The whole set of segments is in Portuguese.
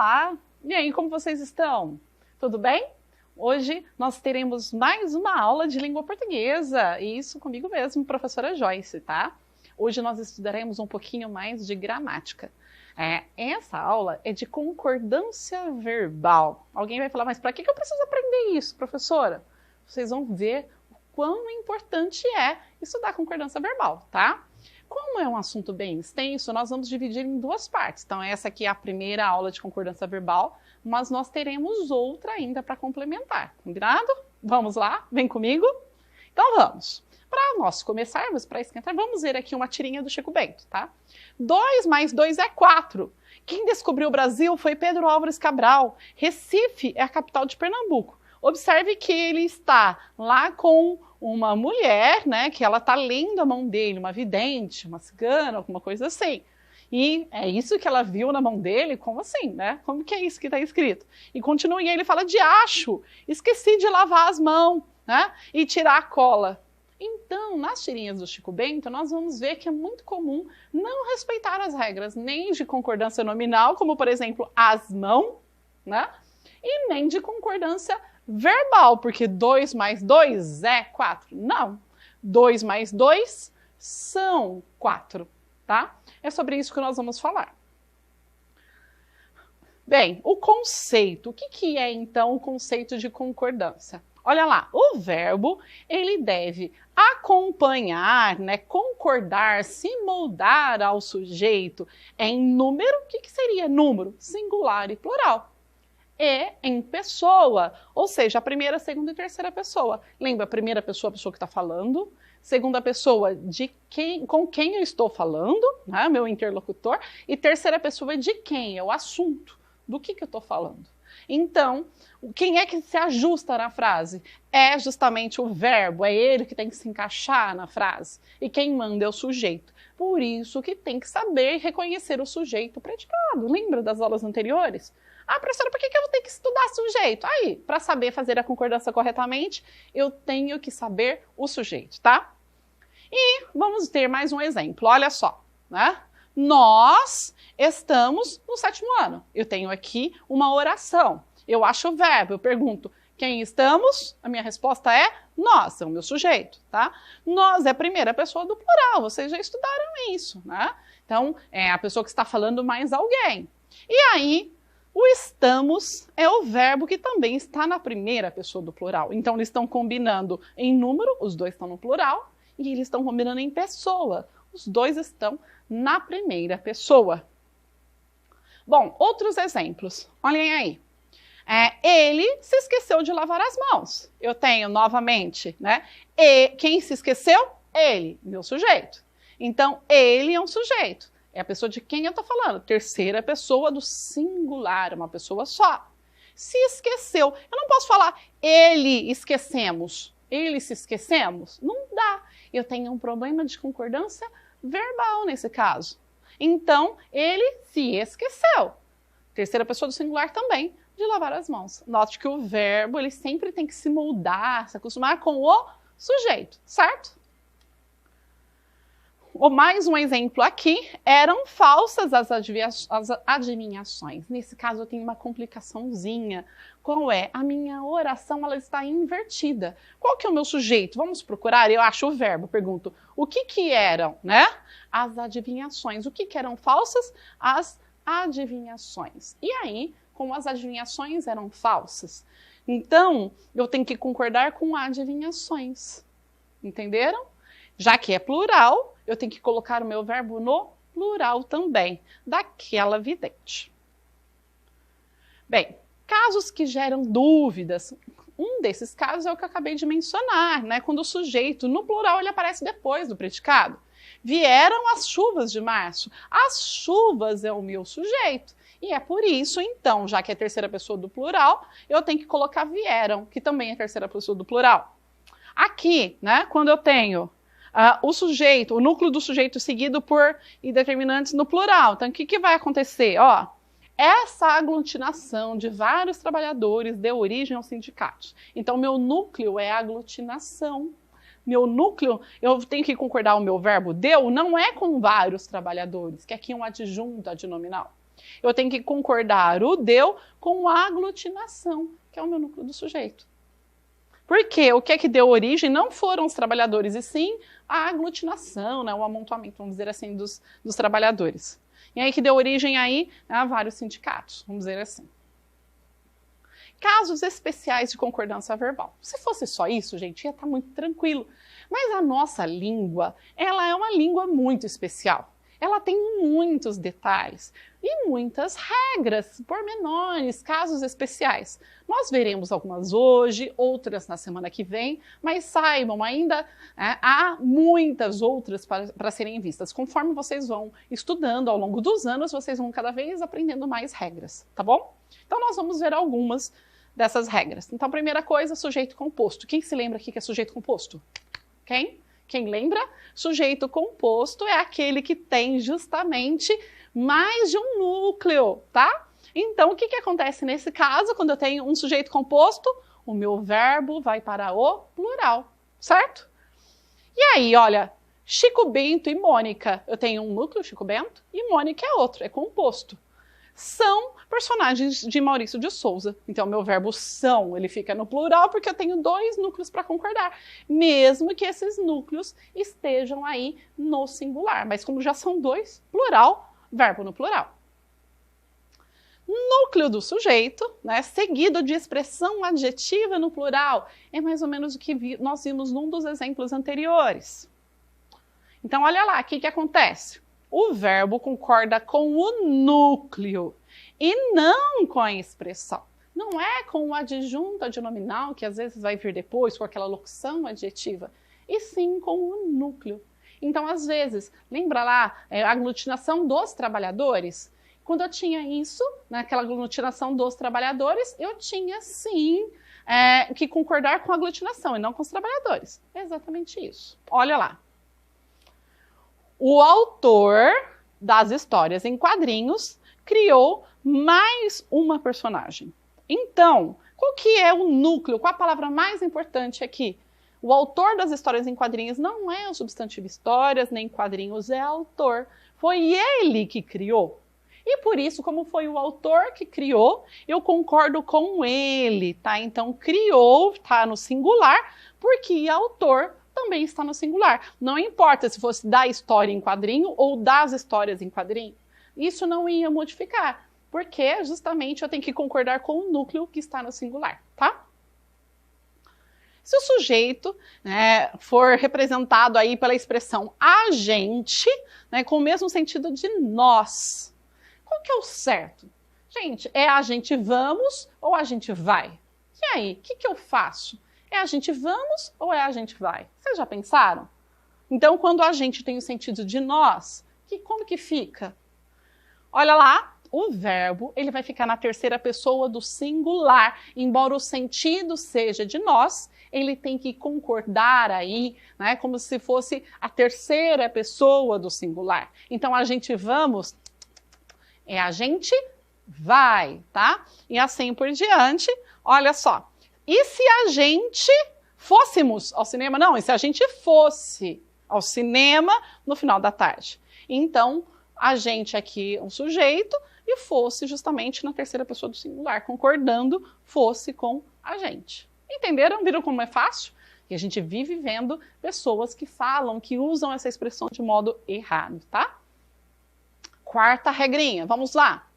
Olá! E aí, como vocês estão? Tudo bem? Hoje nós teremos mais uma aula de língua portuguesa, e isso comigo mesmo, professora Joyce, tá? Hoje nós estudaremos um pouquinho mais de gramática. Essa aula é de concordância verbal. Alguém vai falar, mas para que eu preciso aprender isso, professora? Vocês vão ver o quão importante é estudar concordância verbal, tá? Como é um assunto bem extenso, nós vamos dividir em duas partes. Então, essa aqui é a primeira aula de concordância verbal, mas nós teremos outra ainda para complementar. Combinado? Vamos lá? Vem comigo? Então, vamos. Para nós começarmos, para esquentar, vamos ver aqui uma tirinha do Chico Bento, tá? 2 mais 2 é 4. Quem descobriu o Brasil foi Pedro Álvares Cabral. Recife é a capital de Pernambuco. Observe que ele está lá com uma mulher, né, que ela está lendo a mão dele, uma vidente, uma cigana, alguma coisa assim. E é isso que ela viu na mão dele? Como assim, né? Como que é isso que está escrito? E continua, e ele fala de acho, esqueci de lavar as mãos, né, e tirar a cola. Então, nas tirinhas do Chico Bento, nós vamos ver que é muito comum não respeitar as regras, nem de concordância nominal, como, por exemplo, as mãos, né, e nem de concordância verbal, porque 2 mais 2 é 4. Não, 2 mais 2 são 4, tá? É sobre isso que nós vamos falar. Bem, o conceito. O que é, então, o conceito de concordância? Olha lá, o verbo, ele deve acompanhar, né, concordar, se moldar ao sujeito em número. O que seria número? Singular e plural. E em pessoa, ou seja, a primeira, segunda e terceira pessoa. Lembra, a primeira pessoa, a pessoa que está falando, segunda pessoa, com quem eu estou falando, né, meu interlocutor, e terceira pessoa, de quem? É o assunto, do que eu estou falando. Então, quem é que se ajusta na frase? É justamente o verbo, é ele que tem que se encaixar na frase. E quem manda é o sujeito. Por isso que tem que saber reconhecer o sujeito predicado. Lembra das aulas anteriores? Ah, professora, por que eu vou ter que estudar sujeito? Aí, para saber fazer a concordância corretamente, eu tenho que saber o sujeito, tá? E vamos ter mais um exemplo, olha só, né? Nós estamos no 7º ano. Eu tenho aqui uma oração. Eu acho o verbo, eu pergunto, quem estamos? A minha resposta é nós, é o meu sujeito, tá? Nós é a primeira pessoa do plural, vocês já estudaram isso, né? Então, é a pessoa que está falando mais alguém. E aí, o estamos é o verbo que também está na primeira pessoa do plural. Então, eles estão combinando em número, os dois estão no plural, e eles estão combinando em pessoa. Os dois estão na primeira pessoa. Bom, outros exemplos. Olhem aí. Ele se esqueceu de lavar as mãos. Eu tenho novamente, né? E quem se esqueceu? Ele, meu sujeito. Então, ele é um sujeito. É a pessoa de quem eu estou falando. Terceira pessoa do singular, uma pessoa só. Se esqueceu. Eu não posso falar ele esquecemos. Ele se esquecemos. Não dá. Eu tenho um problema de concordância verbal nesse caso. Então, ele se esqueceu. Terceira pessoa do singular também, de lavar as mãos. Note que o verbo, ele sempre tem que se moldar, se acostumar com o sujeito, certo? Ou mais um exemplo aqui, eram falsas as adivinhações. Nesse caso, eu tenho uma complicaçãozinha. Qual é? A minha oração, ela está invertida. Qual que é o meu sujeito? Vamos procurar? Eu acho o verbo, pergunto, o que eram, né? As adivinhações. O que eram falsas? As adivinhações. E aí, como as adivinhações eram falsas, então, eu tenho que concordar com adivinhações. Entenderam? Já que é plural, eu tenho que colocar o meu verbo no plural também, daquela vidente. Bem, casos que geram dúvidas. Um desses casos é o que eu acabei de mencionar, né? Quando o sujeito, no plural, ele aparece depois do predicado. Vieram as chuvas de março. As chuvas é o meu sujeito. E é por isso, então, já que é terceira pessoa do plural, eu tenho que colocar vieram, que também é terceira pessoa do plural. Aqui, né, quando eu tenho o sujeito, o núcleo do sujeito seguido por indeterminantes no plural. Então, o que vai acontecer? Ó, essa aglutinação de vários trabalhadores deu origem aos sindicatos. Então, meu núcleo é aglutinação. Meu núcleo, eu tenho que concordar o meu verbo deu, não é com vários trabalhadores, que aqui é um adjunto adnominal. Eu tenho que concordar o deu com a aglutinação, que é o meu núcleo do sujeito. Porque o que é que deu origem não foram os trabalhadores, e sim a aglutinação, né, o amontoamento, vamos dizer assim, dos trabalhadores. E aí que deu origem aí a vários sindicatos, vamos dizer assim. Casos especiais de concordância verbal. Se fosse só isso, gente, ia estar muito tranquilo. Mas a nossa língua, ela é uma língua muito especial. Ela tem muitos detalhes e muitas regras, pormenores, casos especiais. Nós veremos algumas hoje, outras na semana que vem, mas saibam, ainda há muitas outras para serem vistas. Conforme vocês vão estudando ao longo dos anos, vocês vão cada vez aprendendo mais regras, tá bom? Então nós vamos ver algumas dessas regras. Então, primeira coisa, sujeito composto. Quem se lembra aqui que é sujeito composto? Quem lembra? Sujeito composto é aquele que tem justamente mais de um núcleo, tá? Então, o que acontece nesse caso, quando eu tenho um sujeito composto? O meu verbo vai para o plural, certo? E aí, olha, Chico Bento e Mônica. Eu tenho um núcleo, Chico Bento, e Mônica é outro, é composto. São personagens de Maurício de Souza. Então, meu verbo são, ele fica no plural porque eu tenho dois núcleos para concordar, mesmo que esses núcleos estejam aí no singular. Mas como já são dois, plural, verbo no plural. Núcleo do sujeito, né, seguido de expressão adjetiva no plural, é mais ou menos o que nós vimos num dos exemplos anteriores. Então, olha lá, o que acontece? O verbo concorda com o núcleo e não com a expressão. Não é com o adjunto adnominal, que às vezes vai vir depois, com aquela locução adjetiva, e sim com o núcleo. Então, às vezes, lembra lá a aglutinação dos trabalhadores? Quando eu tinha isso, naquela aglutinação dos trabalhadores, eu tinha sim que concordar com a aglutinação e não com os trabalhadores. É exatamente isso. Olha lá. O autor das histórias em quadrinhos criou mais uma personagem. Então, qual que é o núcleo? Qual a palavra mais importante aqui? O autor das histórias em quadrinhos não é o substantivo histórias, nem quadrinhos, é autor. Foi ele que criou. E por isso, como foi o autor que criou, eu concordo com ele, tá? Então, criou, tá no singular, porque autor também está no singular. Não importa se fosse da história em quadrinho ou das histórias em quadrinho. Isso não ia modificar, porque justamente eu tenho que concordar com o núcleo que está no singular, tá? Se o sujeito, né, for representado aí pela expressão a gente, né, com o mesmo sentido de nós, qual que é o certo? Gente, é a gente vamos ou a gente vai? E aí, o que eu faço? É a gente vamos ou é a gente vai? Vocês já pensaram? Então, quando a gente tem o sentido de nós, como que fica? Olha lá, o verbo ele vai ficar na terceira pessoa do singular. Embora o sentido seja de nós, ele tem que concordar aí, né, como se fosse a terceira pessoa do singular. Então, a gente vamos é a gente vai, tá? E assim por diante, olha só. E se a gente fôssemos ao cinema? Não, e se a gente fosse ao cinema no final da tarde? Então, a gente aqui, um sujeito, e fosse justamente na terceira pessoa do singular, concordando, fosse com a gente. Entenderam? Viram como é fácil? E a gente vive vendo pessoas que falam, que usam essa expressão de modo errado, tá? Quarta regrinha, vamos lá.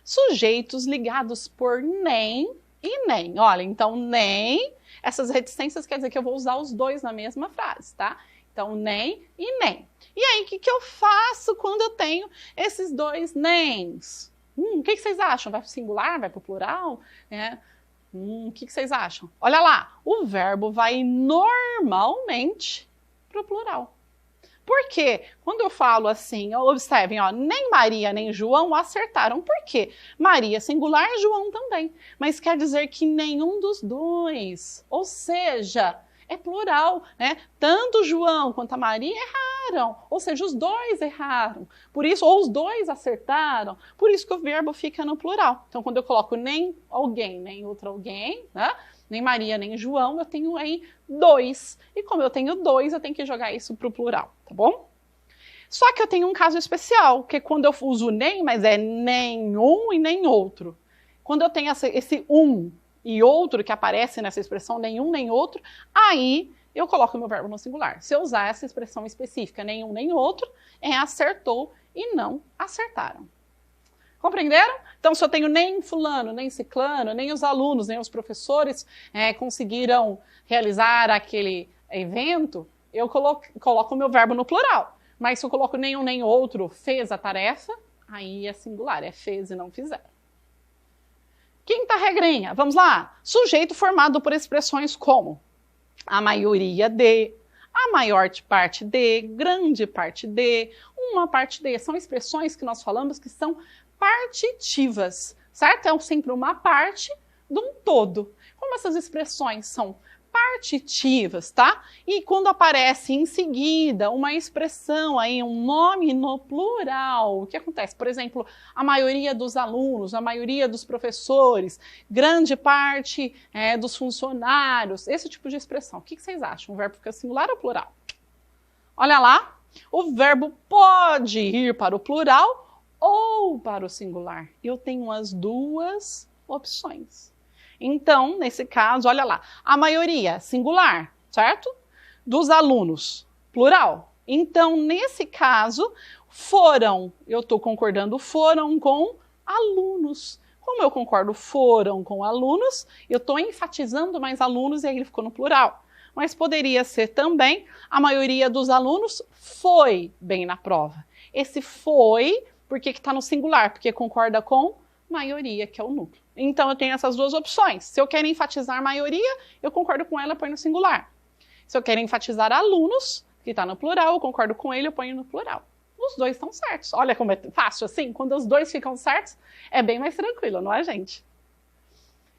Sujeitos ligados por nem e nem. Olha, então nem, essas reticências quer dizer que eu vou usar os dois na mesma frase, tá? Então, nem e nem. E aí, o que eu faço quando eu tenho esses dois nens? O que vocês acham? Vai para o singular? Vai para o plural? O que vocês acham? Olha lá, o verbo vai normalmente para o plural. Por quê? Quando eu falo assim, observem, ó, nem Maria nem João acertaram. Por quê? Maria singular, João também. Mas quer dizer que nenhum dos dois, ou seja, é plural, né? Tanto João quanto a Maria erraram, ou seja, os dois erraram. Por isso, ou os dois acertaram, por isso que o verbo fica no plural. Então, quando eu coloco nem alguém, nem outro alguém, né? Nem Maria, nem João, eu tenho aí dois. E como eu tenho dois, eu tenho que jogar isso para o plural, tá bom? Só que eu tenho um caso especial, que é quando eu uso nem, mas é nenhum e nem outro. Quando eu tenho esse um e outro que aparece nessa expressão, nenhum nem outro, aí eu coloco o meu verbo no singular. Se eu usar essa expressão específica, nenhum nem outro, é acertou e não acertaram. Compreenderam? Então, se eu tenho nem fulano, nem ciclano, nem os alunos, nem os professores conseguiram realizar aquele evento, eu coloco o meu verbo no plural. Mas se eu coloco nenhum nem outro fez a tarefa, aí é singular, é fez e não fizeram. Quinta regrinha, vamos lá. Sujeito formado por expressões como a maioria de, a maior parte de, grande parte de, uma parte de. São expressões que nós falamos que são partitivas, certo? É sempre uma parte de um todo. Como essas expressões são partitivas, tá? E quando aparece em seguida uma expressão aí, um nome no plural, o que acontece? Por exemplo, a maioria dos alunos, a maioria dos professores, grande parte dos funcionários, esse tipo de expressão. O que vocês acham? O verbo fica singular ou plural? Olha lá, o verbo pode ir para o plural ou para o singular. Eu tenho as duas opções. Então, nesse caso, olha lá, a maioria, singular, certo? Dos alunos, plural. Então, nesse caso, foram, eu estou concordando foram com alunos. Como eu concordo foram com alunos, eu estou enfatizando mais alunos e aí ele ficou no plural. Mas poderia ser também, a maioria dos alunos foi bem na prova. Esse foi, por que está no singular? Porque concorda com maioria, que é o núcleo. Então, eu tenho essas duas opções. Se eu quero enfatizar maioria, eu concordo com ela, eu ponho no singular. Se eu quero enfatizar alunos, que está no plural, eu concordo com ele, eu ponho no plural. Os dois estão certos. Olha como é fácil assim. Quando os dois ficam certos, é bem mais tranquilo, não é, gente?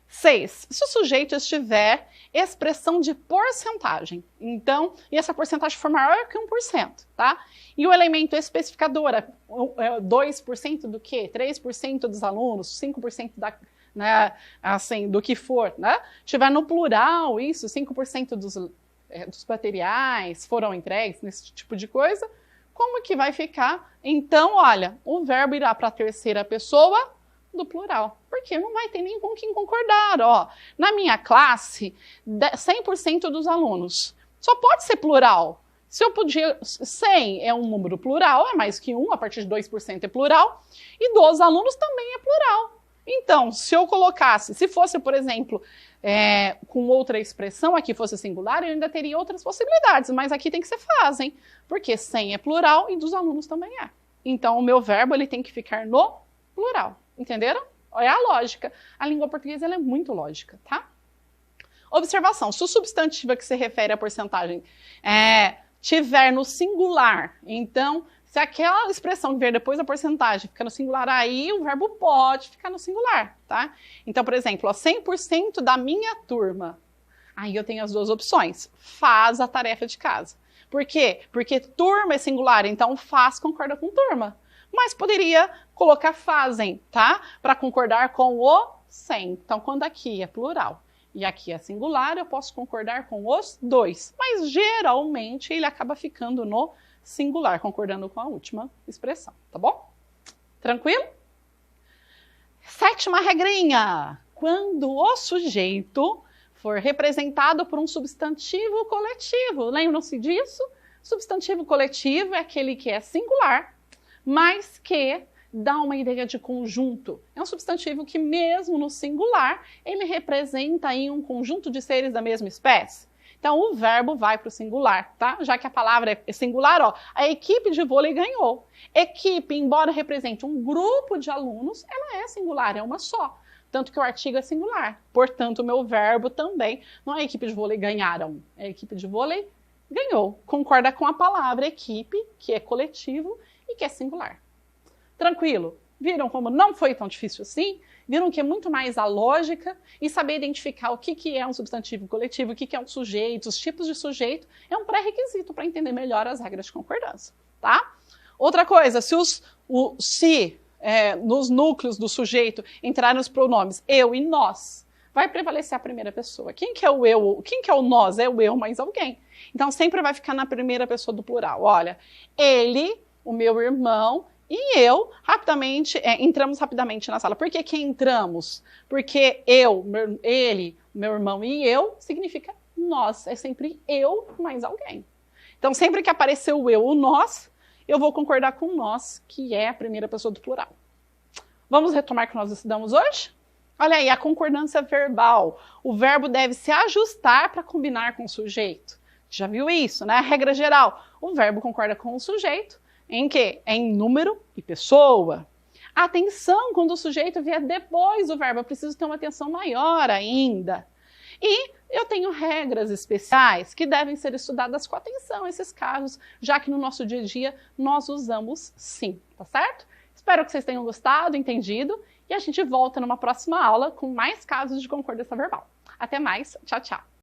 6. Se o sujeito estiver expressão de porcentagem. Então, e essa porcentagem for maior que 1%, tá? E o elemento especificador é 2% do quê? 3% dos alunos, 5% da, né, assim, do que for, né? Tiver no plural isso, 5% dos materiais foram entregues, nesse tipo de coisa, como que vai ficar? Então, olha, o verbo irá para a terceira pessoa do plural, porque não vai ter nem com quem concordar, ó. Na minha classe, 100% dos alunos. Só pode ser plural. Se eu podia, 100 é um número plural, é mais que 1, a partir de 2% é plural, e dos alunos também é plural. Então, se eu colocasse, se fosse, por exemplo, com outra expressão, aqui fosse singular, eu ainda teria outras possibilidades, mas aqui tem que ser fazem, porque 100 é plural e dos alunos também é. Então, o meu verbo ele tem que ficar no plural. Entenderam? É a lógica. A língua portuguesa ela é muito lógica, tá? Observação. Se o substantivo que se refere à porcentagem tiver no singular, então, se aquela expressão que vier depois da porcentagem fica no singular, aí o verbo pode ficar no singular, tá? Então, por exemplo, 100% da minha turma. Aí eu tenho as duas opções. Faz a tarefa de casa. Por quê? Porque turma é singular, então faz concorda com turma. Mas poderia colocar fazem, tá? Para concordar com o 100. Então, quando aqui é plural e aqui é singular, eu posso concordar com os dois. Mas, geralmente, ele acaba ficando no singular, concordando com a última expressão, tá bom? Tranquilo? 7ª regrinha. Quando o sujeito for representado por um substantivo coletivo. Lembram-se disso? Substantivo coletivo é aquele que é singular, mas que dá uma ideia de conjunto. É um substantivo que, mesmo no singular, ele representa aí um conjunto de seres da mesma espécie. Então, o verbo vai para o singular, tá? Já que a palavra é singular, ó, a equipe de vôlei ganhou. Equipe, embora represente um grupo de alunos, ela é singular, é uma só. Tanto que o artigo é singular. Portanto, o meu verbo também não é a equipe de vôlei ganharam, é a equipe de vôlei ganhou. Concorda com a palavra equipe, que é coletivo, e que é singular. Tranquilo? Viram como não foi tão difícil assim? Viram que é muito mais a lógica e saber identificar o que é um substantivo coletivo, o que é um sujeito, os tipos de sujeito, é um pré-requisito para entender melhor as regras de concordância, tá? Outra coisa, se nos núcleos do sujeito entrarem os pronomes eu e nós, vai prevalecer a primeira pessoa. Quem que é o eu? Quem que é o nós? É o eu mais alguém. Então, sempre vai ficar na primeira pessoa do plural. Olha, ele o meu irmão e eu rapidamente entramos rapidamente na sala. Por que entramos? Porque ele, meu irmão e eu significa nós. É sempre eu mais alguém. Então, sempre que aparecer o eu ou nós, eu vou concordar com nós, que é a primeira pessoa do plural. Vamos retomar o que nós estudamos hoje? Olha aí, a concordância verbal. O verbo deve se ajustar para combinar com o sujeito. Já viu isso, né? A regra geral. O verbo concorda com o sujeito em quê? Em número e pessoa. Atenção quando o sujeito vier depois do verbo. Eu preciso ter uma atenção maior ainda. E eu tenho regras especiais que devem ser estudadas com atenção esses casos, já que no nosso dia a dia nós usamos sim, tá certo? Espero que vocês tenham gostado, entendido, e a gente volta numa próxima aula com mais casos de concordância verbal. Até mais, tchau, tchau!